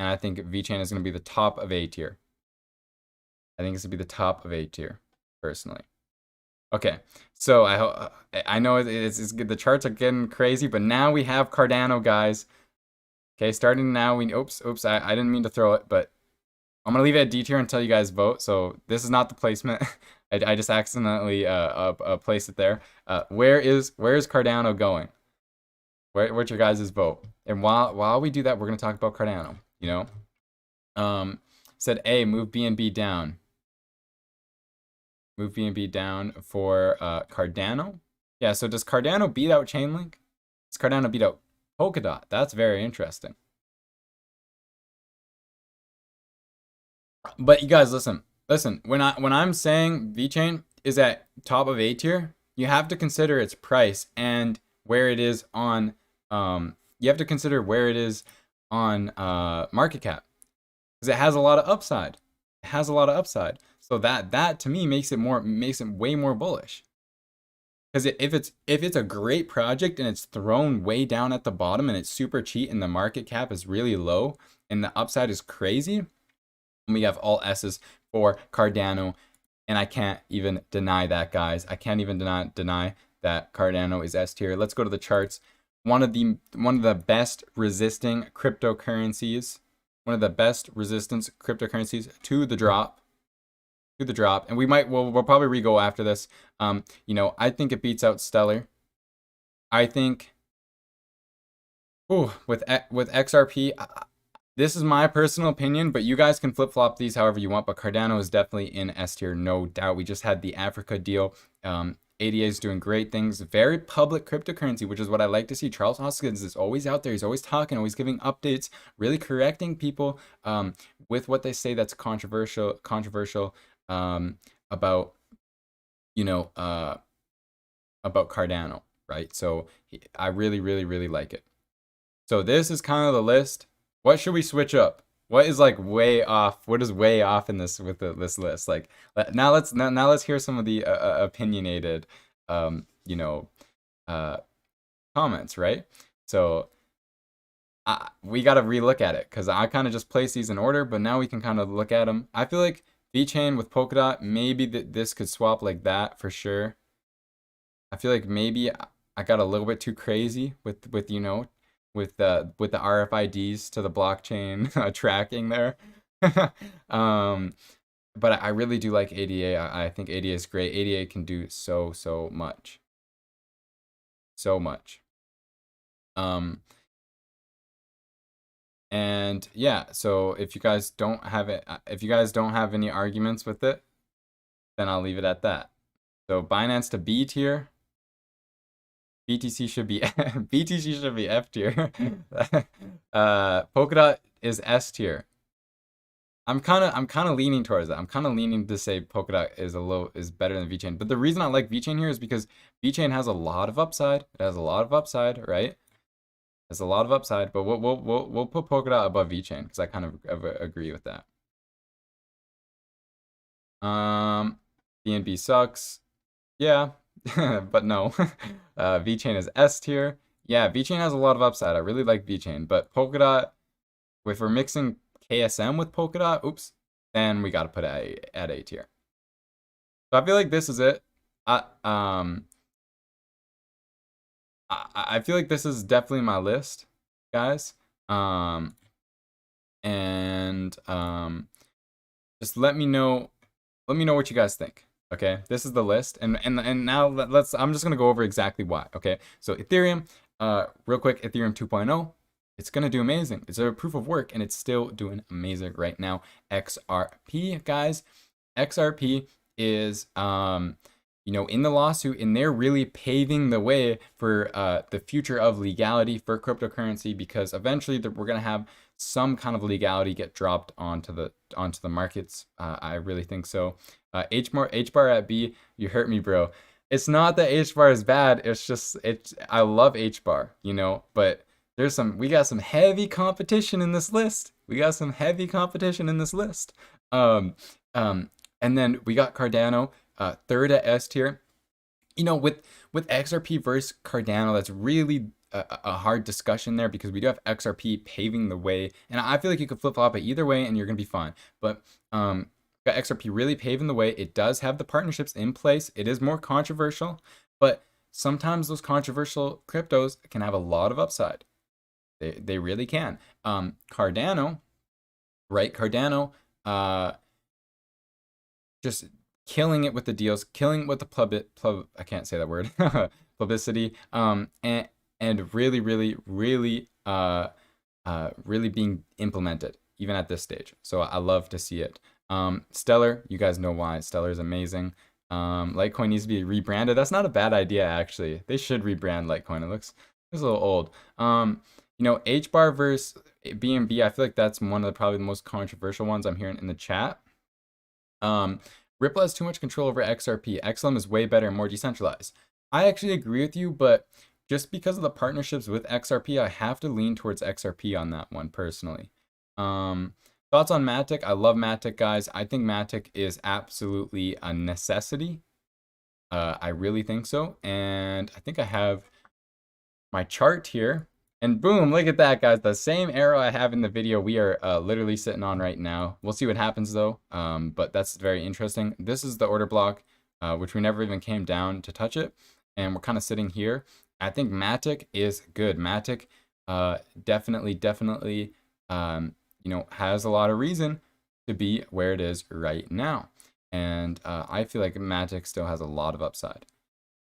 and I think VeChain is gonna be the top of A tier. I think it's gonna be the top of A tier, personally. Okay, so I know it's good. The charts are getting crazy, but now we have Cardano, guys. Okay, starting now, oops, I didn't mean to throw it, but I'm gonna leave it at D tier until you guys vote. So this is not the placement. I just accidentally placed it there. Where is Cardano going? Where's your guys' vote? And while we do that, we're gonna talk about Cardano. You know, said A, move BNB down. Move BNB down for Cardano. Yeah. So does Cardano beat out Chainlink? Does Cardano beat out Polkadot? That's very interesting. But you guys, listen. When I'm saying VeChain is at top of A tier, you have to consider its price and where it is on. You have to consider where it is on market cap because it has a lot of upside. It has a lot of upside. So that to me makes it way more bullish. Because if it's a great project and it's thrown way down at the bottom and it's super cheap and the market cap is really low and the upside is crazy, and we have all S's for Cardano, and I can't even deny that, guys. I can't even deny that Cardano is S tier. Let's go to the charts. One of the best resisting cryptocurrencies, one of the best resistance cryptocurrencies to the drop. And we'll probably re-go after this. I think it beats out Stellar. I think with XRP, this is my personal opinion, but you guys can flip-flop these however you want, but Cardano is definitely in S tier, no doubt. We just had the Africa deal. ADA is doing great things. Very public cryptocurrency, which is what I like to see. Charles Hoskins is always out there. He's always talking, always giving updates, really correcting people with what they say that's controversial about about Cardano, right? So I really like it. So this is kind of the list. What should we switch up? What is like way off? What is way off in this with this list? Like now let's hear some of the opinionated comments, right? So we got to relook at it because I kind of just placed these in order, but now we can kind of look at them. I feel like VeChain with Polkadot, maybe this could swap like that for sure. I feel like maybe I got a little bit too crazy with the RFIDs to the blockchain tracking there. But I really do like ADA. I think ADA is great. ADA can do so much. So much. And yeah, so if you guys don't have any arguments with it, then I'll leave it at that. So Binance to B tier. BTC should be BTC should be F tier. Polkadot is S tier. I'm kind of leaning towards that. I'm kind of leaning to say Polkadot is better than VeChain. But the reason I like VeChain here is because VeChain has a lot of upside. It has a lot of upside, right? There's a lot of upside, but we'll put Polkadot above VeChain because I kind of agree with that. BNB sucks. Yeah, but no. VeChain is S tier. Yeah, VeChain has a lot of upside. I really like VeChain, but Polkadot, if we're mixing KSM with Polkadot, oops, then we gotta put it at A tier. So I feel like this is it. I feel like this is definitely my list, guys. Just let me know what you guys think. Okay, this is the list, and now I'm just gonna go over exactly why. Okay, so Ethereum, real quick, Ethereum 2.0, it's gonna do amazing. It's a proof of work, and it's still doing amazing right now. XRP, guys, XRP is in the lawsuit, and they're really paving the way for the future of legality for cryptocurrency, because eventually we're gonna have some kind of legality get dropped onto the markets. I really think so. H bar at B, you hurt me, bro. It's not that H bar is bad. It's just I love H bar, but we got some heavy competition in this list. And then we got Cardano, third at S tier. With XRP versus Cardano, that's really a hard discussion there, because we do have XRP paving the way, and I feel like you could flip-flop it either way and you're gonna be fine. But got XRP really paving the way. It does have the partnerships in place. It is more controversial, but sometimes those controversial cryptos can have a lot of upside. They really can. Cardano, right? Cardano, just killing it with the deals, killing it with the I can't say that word, publicity, and really, really, really, really being implemented even at this stage. So I love to see it. Stellar, you guys know why. Stellar is amazing. Litecoin needs to be rebranded. That's not a bad idea, actually. They should rebrand Litecoin. It looks a little old. H bar versus BNB, I feel like that's one of probably the most controversial ones I'm hearing in the chat. Ripple has too much control over XRP. XLM is way better and more decentralized. I actually agree with you, but just because of the partnerships with XRP, I have to lean towards XRP on that one personally. Thoughts on Matic? I love Matic, guys. I think Matic is absolutely a necessity. I really think so. And I think I have my chart here. And boom, look at that, guys. The same arrow I have in the video, we are literally sitting on right now. We'll see what happens, though. But that's very interesting. This is the order block, which we never even came down to touch it. And we're kind of sitting here. I think Matic is good. Matic definitely, has a lot of reason to be where it is right now. And I feel like Matic still has a lot of upside.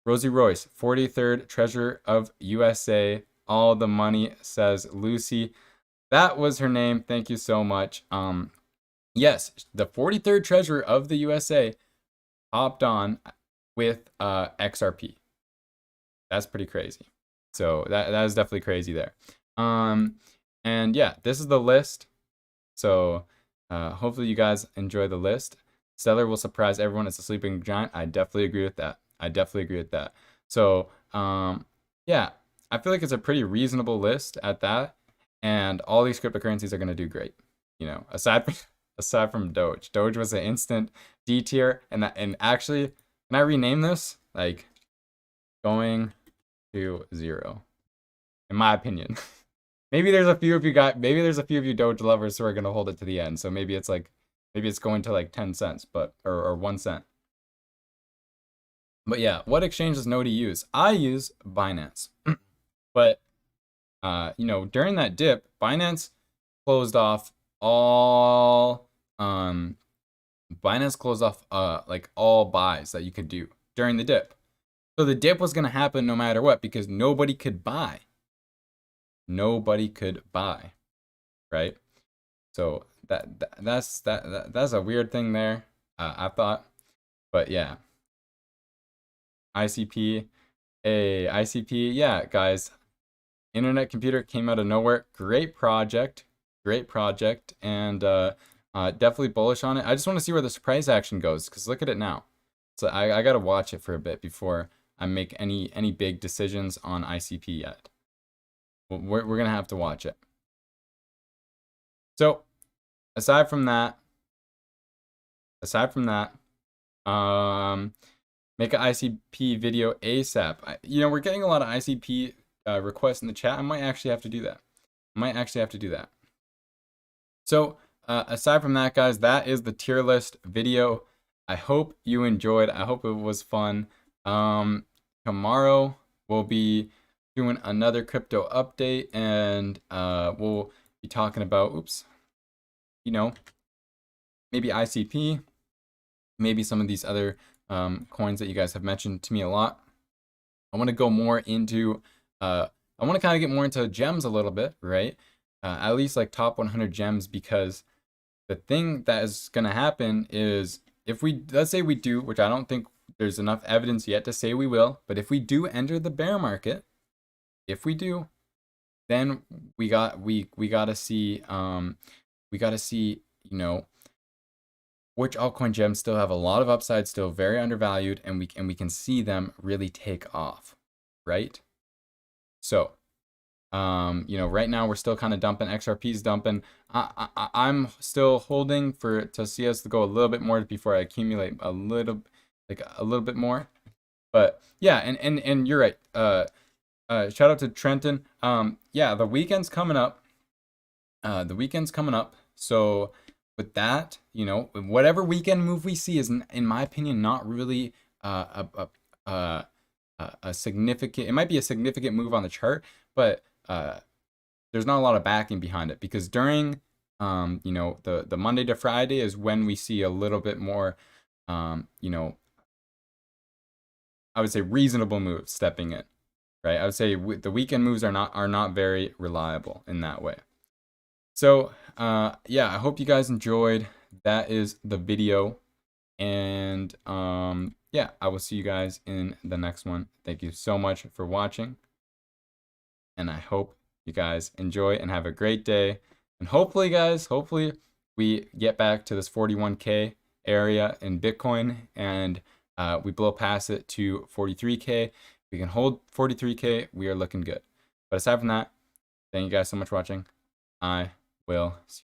Rosie Royce, 43rd Treasurer of USA. All the money, says Lucy. That was her name. Thank you so much. Yes, the 43rd Treasurer of the USA hopped on with XRP. That's pretty crazy. So that is definitely crazy there. And yeah, this is the list. So hopefully you guys enjoy the list. Stellar will surprise everyone. It's a sleeping giant. I definitely agree with that. So yeah, I feel like it's a pretty reasonable list at that. And all these cryptocurrencies are going to do great. Aside from Doge. Doge was an instant D tier. And actually, can I rename this? Like, going to 0. In my opinion. Maybe there's a few of you Doge lovers who are gonna hold it to the end. So maybe it's going to like 10 cents, or 1 cent. But yeah, what exchange does Nodi use? I use Binance. But during that dip, Binance closed off all like all buys that you could do during the dip. So the dip was gonna happen no matter what, because nobody could buy. Right? So that's a weird thing there, I thought. But yeah, ICP, Hey, ICP, yeah, guys. Internet computer came out of nowhere. Great project, and definitely bullish on it. I just want to see where this price action goes, because look at it now. So I gotta watch it for a bit before I make any big decisions on ICP yet. We're gonna have to watch it. So aside from that, make an ICP video ASAP. We're getting a lot of ICP requests in the chat. I might actually have to do that. So aside from that, guys, that is the tier list video. I hope you enjoyed. I hope it was fun. Tomorrow we'll be doing another crypto update, and we'll be talking about, maybe ICP, maybe some of these other coins that you guys have mentioned to me a lot. I want to go more into, I want to kind of get more into gems a little bit, right? At least like top 100 gems, because the thing that is going to happen is if let's say we do, which I don't think there's enough evidence yet to say we will, but if we do enter the bear market, if we do, then we gotta see, which altcoin gems still have a lot of upside, still very undervalued, and we can see them really take off, right? So, right now we're still kind of dumping. XRP's dumping. I'm still holding to see us to go a little bit more before I accumulate a little bit more. But yeah, and you're right. Shout out to Trenton. Yeah, the weekend's coming up. So with that, whatever weekend move we see is, in my opinion, not really a significant. It might be a significant move on the chart, but there's not a lot of backing behind it, because during the Monday to Friday is when we see a little bit more I would say reasonable moves stepping in, right? I would say the weekend moves are not very reliable in that way. So yeah, I hope you guys enjoyed. That is the video, and yeah, I will see you guys in the next one. Thank you so much for watching, and I hope you guys enjoy and have a great day. And hopefully, guys, we get back to this 41K area in Bitcoin, and we blow past it to 43K. We can hold 43K. We are looking good. But aside from that, thank you guys so much for watching. I will see you.